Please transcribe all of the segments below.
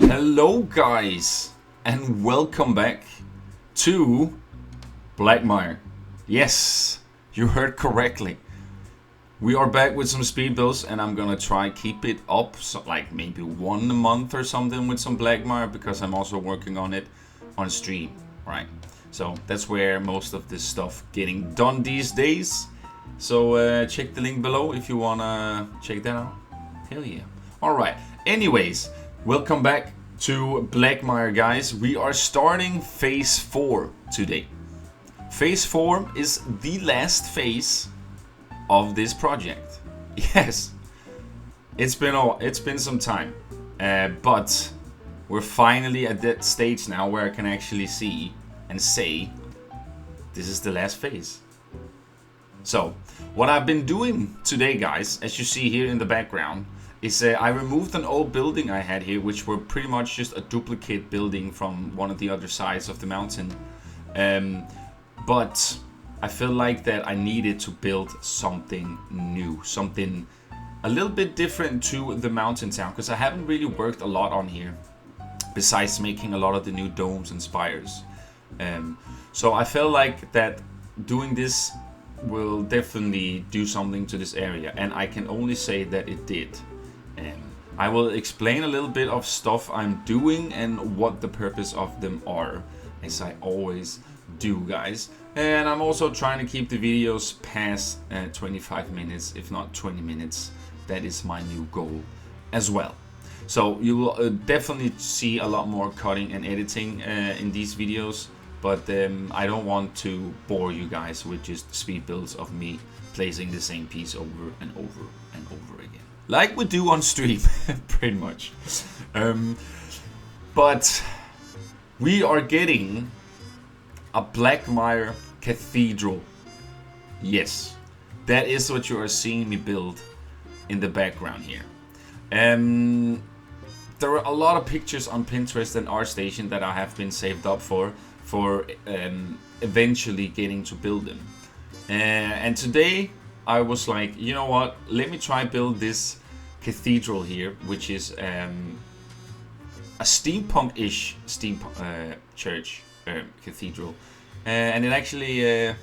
Hello guys, and welcome back to Blackmire. Yes, you heard correctly. We are back with some speed builds, and I'm gonna try keep it up, so like maybe one a month or something with some Blackmire, because I'm also working on it on stream, right? So that's where most of this stuff getting done these days. So check the link below if you wanna check that out. Hell yeah. Alright, anyways, welcome back to Blackmire, guys. We are starting phase 4 today. Phase 4 is the last phase of this project. Yes, it's been some time, but we're finally at that stage now where I can actually see and say this is the last phase. So what I've been doing today, guys, as you see here in the background, is I removed an old building I had here, which were pretty much just a duplicate building from one of the other sides of the mountain. But I feel like that I needed to build something new, something a little bit different to the mountain town, because I haven't really worked a lot on here, besides making a lot of the new domes and spires. So I felt like that doing this will definitely do something to this area, and I can only say that it did. I will explain a little bit of stuff I'm doing and what the purpose of them are, as I always do, guys. And I'm also trying to keep the videos past 25 minutes, if not 20 minutes. That is my new goal as well. So you will definitely see a lot more cutting and editing in these videos, but I don't want to bore you guys with just speed builds of me placing the same piece over and over and over again, like we do on stream, pretty much. But we are getting a Blackmire Cathedral. Yes, that is what you are seeing me build in the background here. There are a lot of pictures on Pinterest and ArtStation that I have been saved up for eventually getting to build them. And today I was like, you know what, let me try build this cathedral here, which is a steampunk-ish church cathedral, and it actually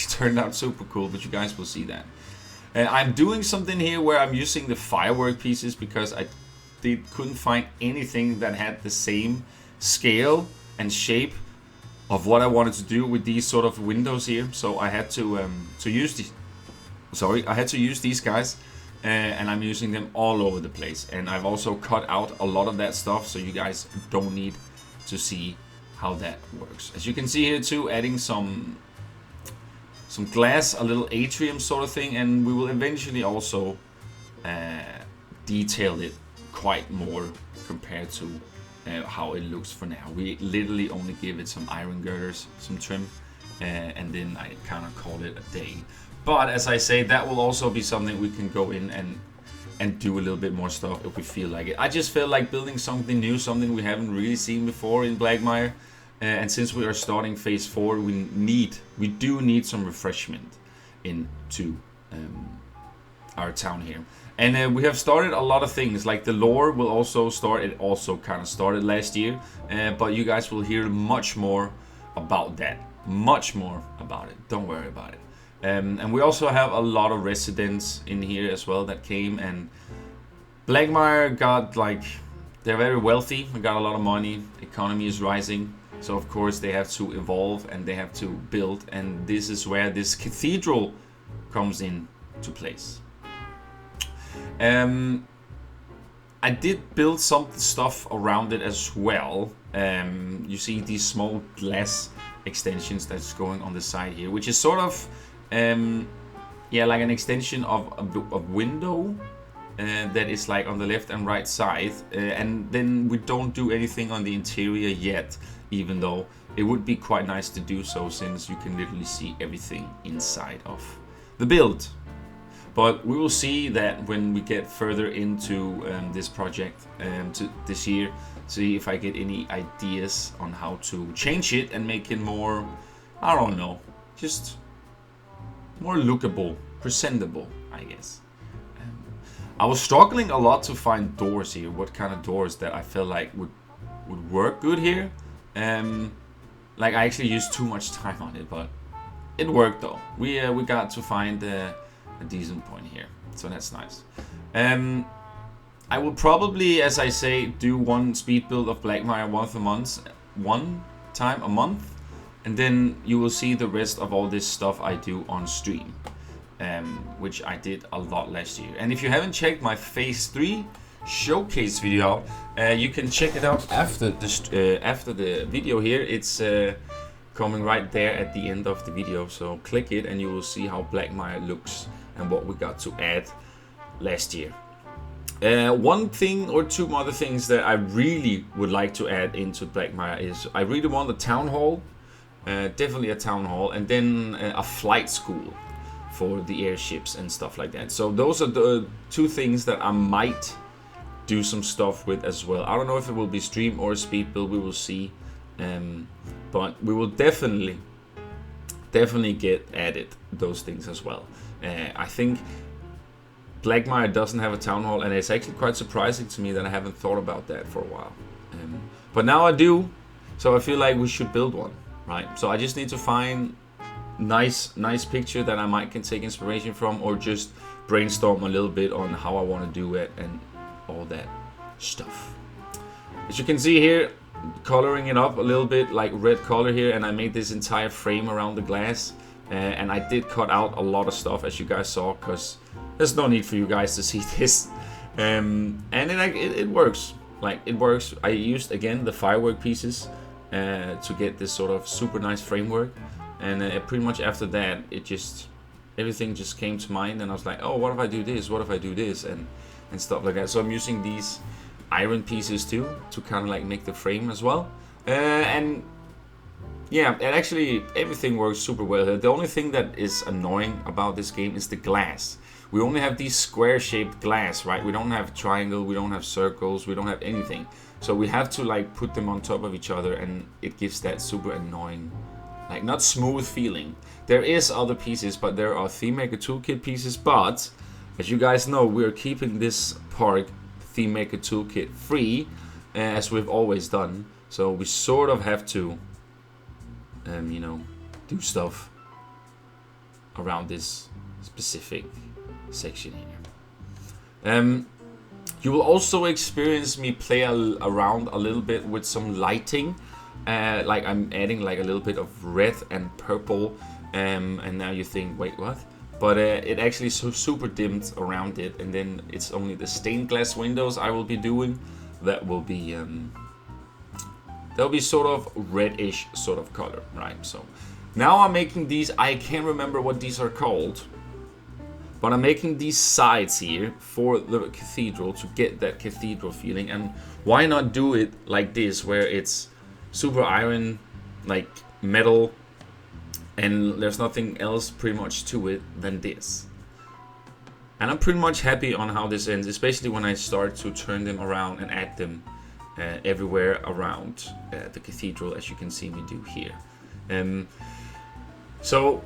turned out super cool, but you guys will see that. I'm doing something here where I'm using the firework pieces because I couldn't find anything that had the same scale and shape of what I wanted to do with these sort of windows here. So I had to use these. Sorry, I had to use these guys, and I'm using them all over the place. And I've also cut out a lot of that stuff, so you guys don't need to see how that works. As you can see here too, adding some glass, a little atrium sort of thing, and we will eventually also detail it quite more compared to how it looks for now. We literally only give it some iron girders, some trim, and then I kind of call it a day. But as I say, that will also be something we can go in and do a little bit more stuff if we feel like it. I just feel like building something new, something we haven't really seen before in Blackmire. And since we are starting phase 4, we do need some refreshment into our town here. And we have started a lot of things, like the lore will also start. It also kind of started last year, but you guys will hear much more about that. Much more about it. Don't worry about it. And we also have a lot of residents in here as well that came, and Blackmire got, like, they're very wealthy. They got a lot of money. Economy is rising. So of course they have to evolve and they have to build, and this is where this cathedral comes in to place. I did build some stuff around it as well. You see these small glass extensions that's going on the side here, which is sort of yeah, like an extension of a window that is like on the left and right side, and then we don't do anything on the interior yet, even though it would be quite nice to do so, since you can literally see everything inside of the build. But we will see that when we get further into this project to this year, see if I get any ideas on how to change it and make it more, I don't know, just more lookable, presentable, I guess. I was struggling a lot to find doors here. What kind of doors that I felt like would work good here. Like I actually used too much time on it, but it worked though. We got to find a decent point here, so that's nice. I will probably, as I say, do one speed build of Blackmire one time a month, and then you will see the rest of all this stuff I do on stream, which I did a lot last year. And if you haven't checked my Phase 3 showcase video out, you can check it out after the video here. It's coming right there at the end of the video, so click it and you will see how Blackmire looks and what we got to add last year. One thing or two other things that I really would like to add into Blackmire is I really want a town hall, definitely a town hall, and then a flight school for the airships and stuff like that. So those are the two things that I might do some stuff with as well. I don't know if it will be stream or speed build, we will see, but we will definitely get added those things as well. I think Blackmire doesn't have a town hall, and it's actually quite surprising to me that I haven't thought about that for a while. But now I do, so I feel like we should build one, right? So I just need to find nice picture that I might can take inspiration from, or just brainstorm a little bit on how I want to do it and all that stuff. As you can see here, coloring it up a little bit, like red color here, and I made this entire frame around the glass. And I did cut out a lot of stuff, as you guys saw, because there's no need for you guys to see this. And it works. Like, it works. I used, again, the firework pieces to get this sort of super nice framework. And pretty much after that, everything just came to mind. And I was like, oh, what if I do this? What if I do this? And stuff like that. So I'm using these iron pieces too, to kind of like make the frame as well. And yeah, and actually everything works super well here. The only thing that is annoying about this game is the glass. We only have these square-shaped glass, right? We don't have triangle, we don't have circles, we don't have anything. So we have to like put them on top of each other, and it gives that super annoying, like not smooth feeling. There is other pieces, but there are Theme Maker Toolkit pieces, but as you guys know, we are keeping this park Theme Maker Toolkit free, as we've always done. So we sort of have to you know, do stuff around this specific section here. You will also experience me play around a little bit with some lighting. Like I'm adding like a little bit of red and purple, and now you think, wait, what? But it actually so super dimmed around it, and then it's only the stained glass windows I will be doing. That will be they'll be sort of reddish sort of color, right? So now I'm making these, I can't remember what these are called, but I'm making these sides here for the cathedral to get that cathedral feeling. And why not do it like this, where it's super iron, like metal, and there's nothing else pretty much to it than this. And I'm pretty much happy on how this ends, especially when I start to turn them around and add them everywhere around the cathedral, as you can see me do here. So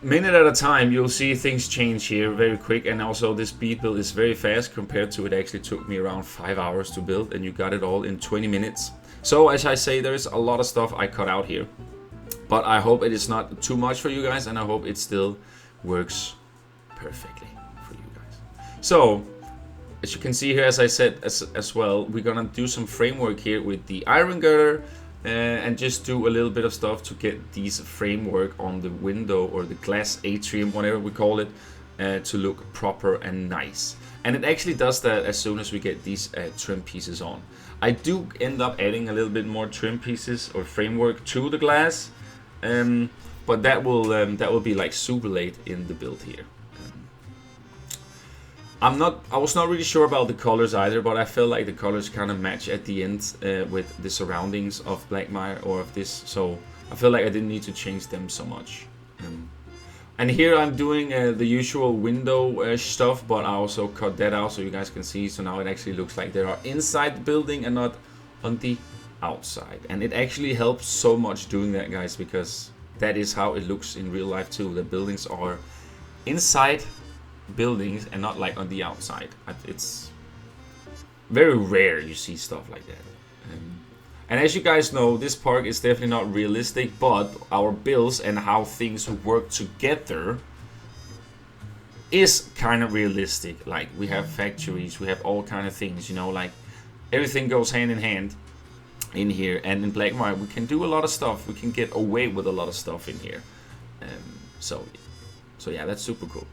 minute at a time, you'll see things change here very quick, and also this speed build is very fast compared to it actually took me around 5 hours to build, and you got it all in 20 minutes. So as I say, there's a lot of stuff I cut out here, but I hope it is not too much for you guys, and I hope it still works perfectly for you guys. So as you can see here, as I said as well, we're gonna do some framework here with the iron girder, and just do a little bit of stuff to get these framework on the window or the glass atrium, whatever we call it, to look proper and nice. And it actually does that as soon as we get these trim pieces on. I do end up adding a little bit more trim pieces or framework to the glass, but that will be like super late in the build here. I was not really sure about the colors either, but I felt like the colors kind of match at the end with the surroundings of Blackmire or of this, so I feel like I didn't need to change them so much. And here I'm doing the usual window stuff, but I also cut that out so you guys can see, so now it actually looks like they are inside the building and not on the outside. And it actually helps so much doing that, guys, because that is how it looks in real life too. The buildings are inside buildings and not like on the outside. It's very rare you see stuff like that. And as you guys know, this park is definitely not realistic, but our builds and how things work together is kind of realistic. Like, we have factories, we have all kind of things, you know, like everything goes hand in hand in here. And in Blackmire we can do a lot of stuff, we can get away with a lot of stuff in here. So yeah, that's super cool.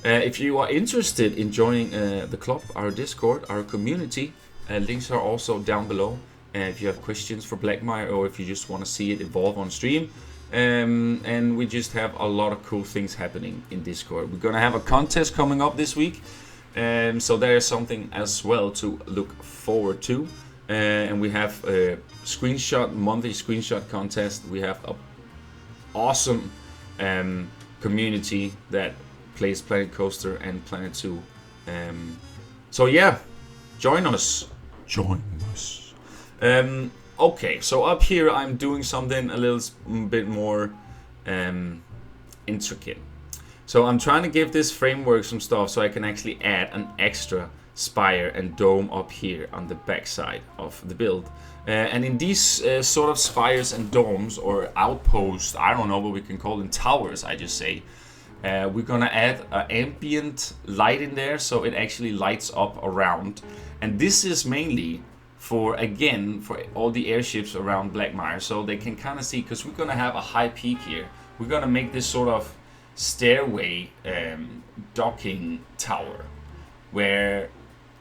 If you are interested in joining the club, our Discord, our community, links are also down below. If you have questions for Blackmire, or if you just want to see it evolve on stream. And we just have a lot of cool things happening in Discord. We're gonna have a contest coming up this week, so there is something as well to look forward to. And we have a monthly screenshot contest. We have a awesome community that plays Planet Coaster and Planet 2. So yeah, join us. Okay, so up here I'm doing something a little bit more intricate. So I'm trying to give this framework some stuff so I can actually add an extra spire and dome up here on the back side of the build. And in these sort of spires and domes, or outposts, I don't know what we can call them, towers I just say, we're gonna add ambient light in there so it actually lights up around. And this is mainly for all the airships around Blackmire, so they can kind of see, because we're gonna have a high peak here. We're gonna make this sort of stairway docking tower where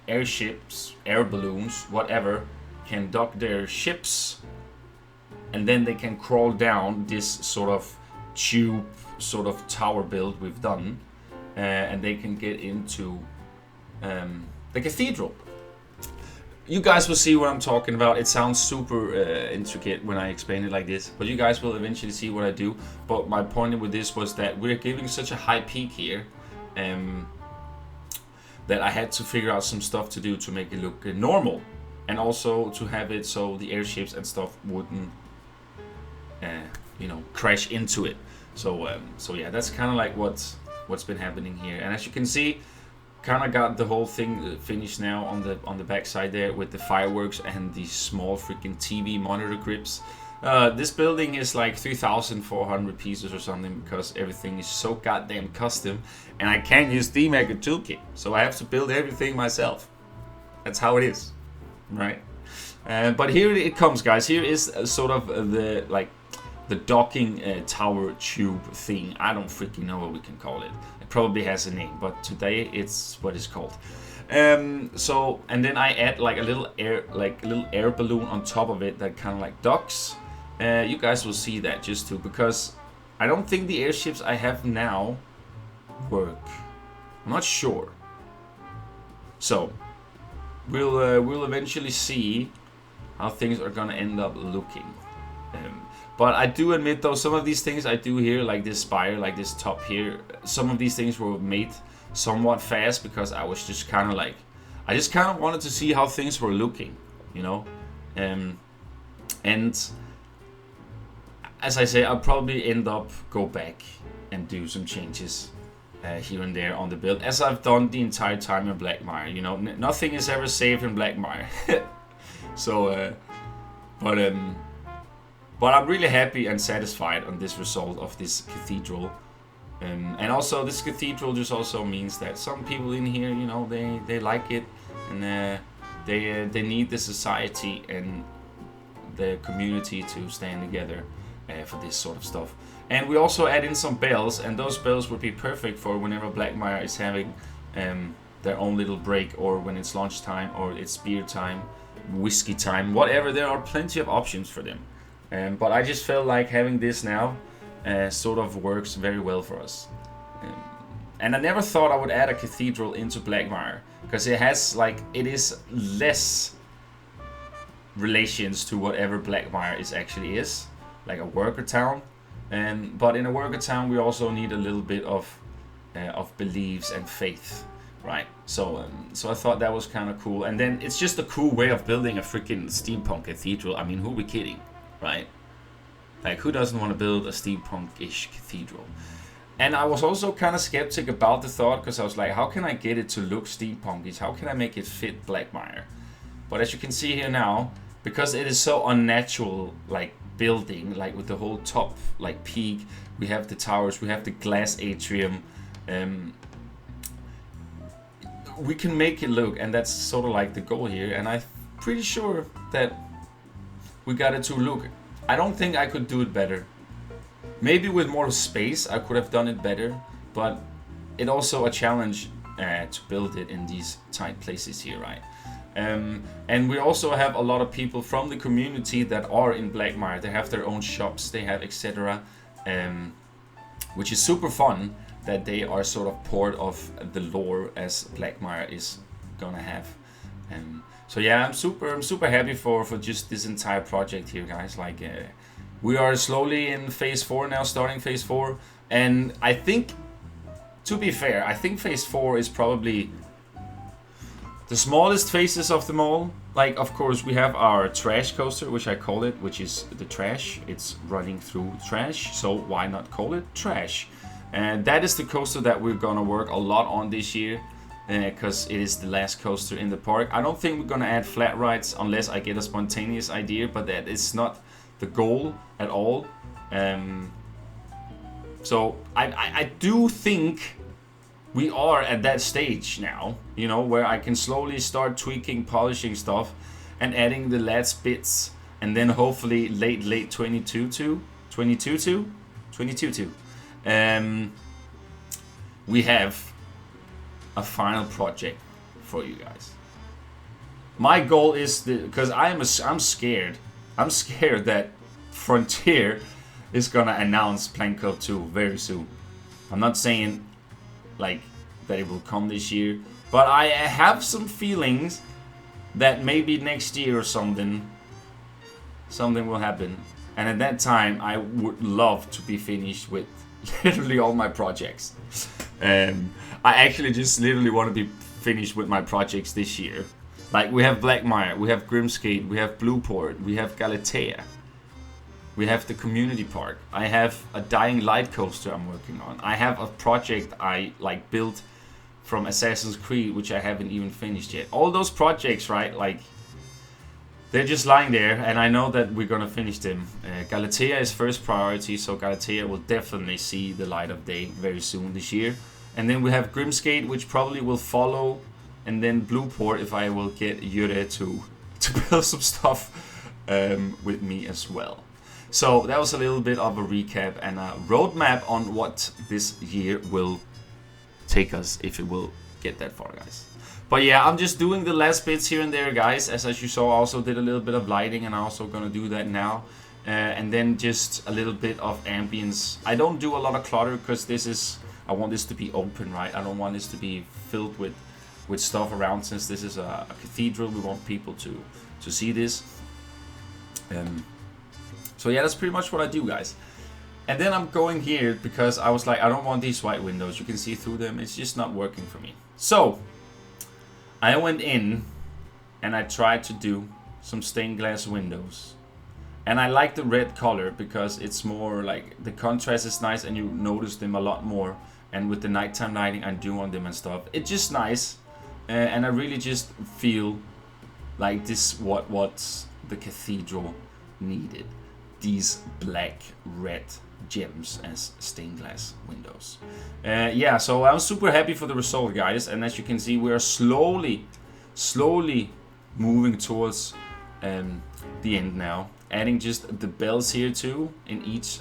airships, air balloons, whatever, can dock their ships, and then they can crawl down this sort of tube sort of tower build we've done, and they can get into the cathedral. You guys will see what I'm talking about. It sounds super intricate when I explain it like this, but you guys will eventually see what I do. But my point with this was that we're giving such a high peak here that I had to figure out some stuff to do to make it look normal, and also to have it so the airships and stuff wouldn't crash into it. So yeah, that's kind of like what's been happening here. And as you can see, kind of got the whole thing finished now on the back side there with the fireworks and the small freaking TV monitor grips. This building is like 3,400 pieces or something, because everything is so goddamn custom, and I can't use the Mega Toolkit, so I have to build everything myself. That's how it is, right? But here it comes, guys. Here is sort of the docking tower tube thing. I don't freaking know what we can call it. It probably has a name, but today it's what it's called. So, and then I add like a little air balloon on top of it that kind of like docks. You guys will see that just too, because I don't think the airships I have now work. I'm not sure. So we'll eventually see how things are gonna end up looking. But I do admit though, some of these things I do here, like this spire, like this top here, some of these things were made somewhat fast, because I was just kind of like, I just kind of wanted to see how things were looking, you know. And as I say, I'll probably go back and do some changes here and there on the build, as I've done the entire time in Blackmire. You know, nothing is ever safe in Blackmire. So, but I'm really happy and satisfied on this result of this cathedral. And also this cathedral just also means that some people in here, you know, they like it, and they need the society and the community to stand together for this sort of stuff. And we also add in some bells, and those bells would be perfect for whenever Blackmire is having their own little break, or when it's lunchtime, or it's beer time, whiskey time, whatever. There are plenty of options for them. But I just felt like having this now sort of works very well for us. And I never thought I would add a cathedral into Blackmire, because it is less relations to whatever Blackmire actually is, like a worker town. But in a worker town we also need a little bit of beliefs and faith, right? So I thought that was kind of cool. And then it's just a cool way of building a freaking steampunk cathedral. I mean, who are we kidding? Right? Like, who doesn't want to build a steampunk-ish cathedral? And I was also kind of skeptic about the thought, because I was like, how can I get it to look steampunkish? How can I make it fit Blackmire? But as you can see here now, because it is so unnatural, like building, like with the whole top like peak, we have the towers, we have the glass atrium, we can make it look, and that's sort of like the goal here. And I'm pretty sure that we got it to look. I don't think I could do it better. Maybe with more space I could have done it better, but it's also a challenge to build it in these tight places here, right? And we also have a lot of people from the community that are in Blackmire. They have their own shops, they have etc. Which is super fun that they are sort of part of the lore as Blackmire is gonna have. So yeah, I'm super happy for just this entire project here, guys. Like we are slowly in phase 4 now, starting phase 4, and I think, to be fair, I think phase 4 is probably the smallest phases of them all. Like, of course, we have our trash coaster, which I call it, which is the trash. It's running through trash, so why not call it trash? And that is the coaster that we're gonna work a lot on this year, because it is the last coaster in the park. I don't think we're gonna add flat rides unless I get a spontaneous idea, but that is not the goal at all. So I do think we are at that stage now, you know, where I can slowly start tweaking, polishing stuff, and adding the last bits, and then hopefully late 22 we have a final project for you guys. My goal is because I'm scared that Frontier is gonna announce Planko 2 very soon. I'm not saying like that it will come this year, but I have some feelings that maybe next year or something will happen, and at that time I would love to be finished with literally all my projects. I actually just literally want to be finished with my projects this year. Like, we have Blackmire, we have Grimskate, we have Blueport, we have Galatea, we have the community park. I have a Dying Light coaster I'm working on. I have a project I like built from Assassin's Creed, which I haven't even finished yet. All those projects, right? Like, they're just lying there, and I know that we're gonna finish them. Galatea is first priority, so Galatea will definitely see the light of day very soon this year. And then we have Grimskate, which probably will follow, and then Blueport if I will get Jure to build some stuff with me as well. So that was a little bit of a recap and a roadmap on what this year will take us, if it will get that far, guys. But yeah, I'm just doing the last bits here and there, guys. As you saw, I also did a little bit of lighting, and I'm also gonna do that now. And then just a little bit of ambience. I don't do a lot of clutter because I want this to be open, right? I don't want this to be filled with stuff around, since this is a cathedral. We want people to see this. So yeah, that's pretty much what I do, guys. And then I'm going here because I was like, I don't want these white windows. You can see through them. It's just not working for me. So I went in and I tried to do some stained glass windows. And I like the red color because it's more like the contrast is nice and you notice them a lot more. And with the nighttime lighting I do on them and stuff, it's just nice. And I really just feel like this what the cathedral needed. These black red gems as stained glass windows. Yeah, so I'm super happy for the result, guys. And as you can see, we are slowly moving towards the end now. Adding just the bells here too in each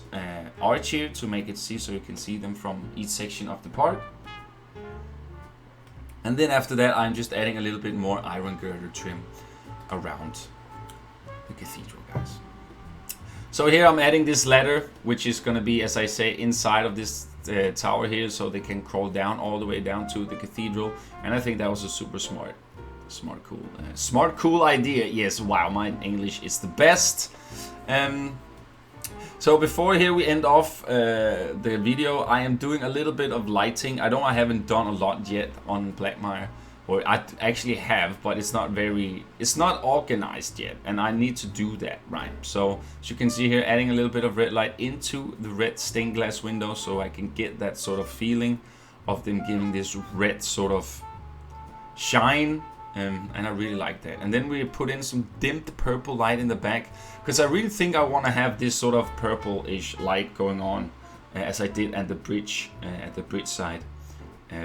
arch here to make it see, so you can see them from each section of the park. And then after that, I'm just adding a little bit more iron girder trim around the cathedral, guys. So here I'm adding this ladder, which is going to be, as I say, inside of this tower here, so they can crawl down all the way down to the cathedral. And I think that was a super smart, cool idea. Yes, wow, my English is the best. So before here we end off the video, I am doing a little bit of lighting. I haven't done a lot yet on Blackmire. or I actually have, but it's not organized yet, and I need to do that, right? So as you can see here, adding a little bit of red light into the red stained glass window, so I can get that sort of feeling of them giving this red sort of shine, and I really like that. And then we put in some dimmed purple light in the back, because I really think I want to have this sort of purple-ish light going on, as I did at the bridge side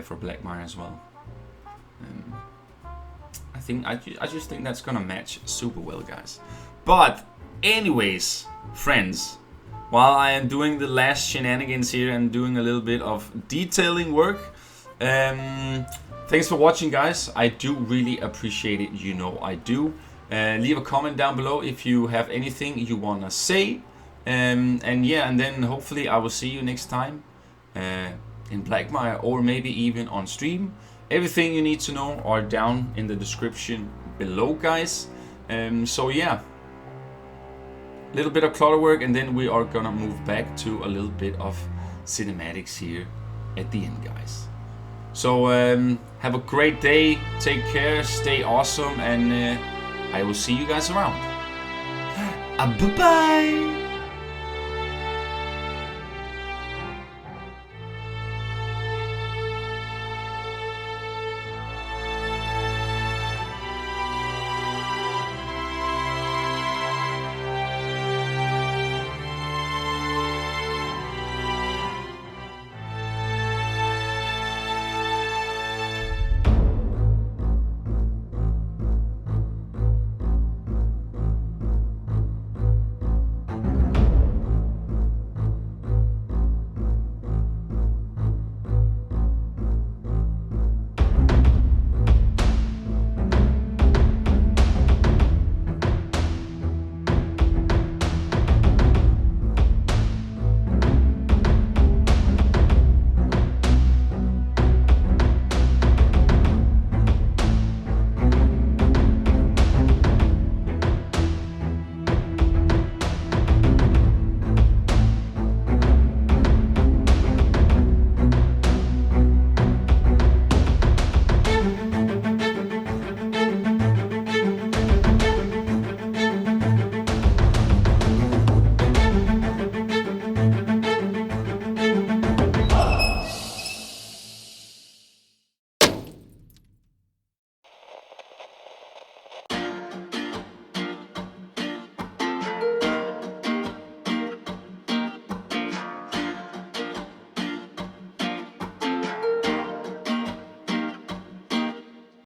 for Blackmire as well. I just think that's gonna match super well, guys. But anyways, friends, while I am doing the last shenanigans here and doing a little bit of detailing work, thanks for watching, guys. I do really appreciate it, you know I do. Leave a comment down below if you have anything you wanna say, and yeah, and then hopefully I will see you next time in Blackmire, or maybe even on stream. Everything you need to know are down in the description below, guys. So yeah, a little bit of clutter work, and then we are gonna move back to a little bit of cinematics here at the end, guys. So have a great day, take care, stay awesome, and I will see you guys around. Bye bye.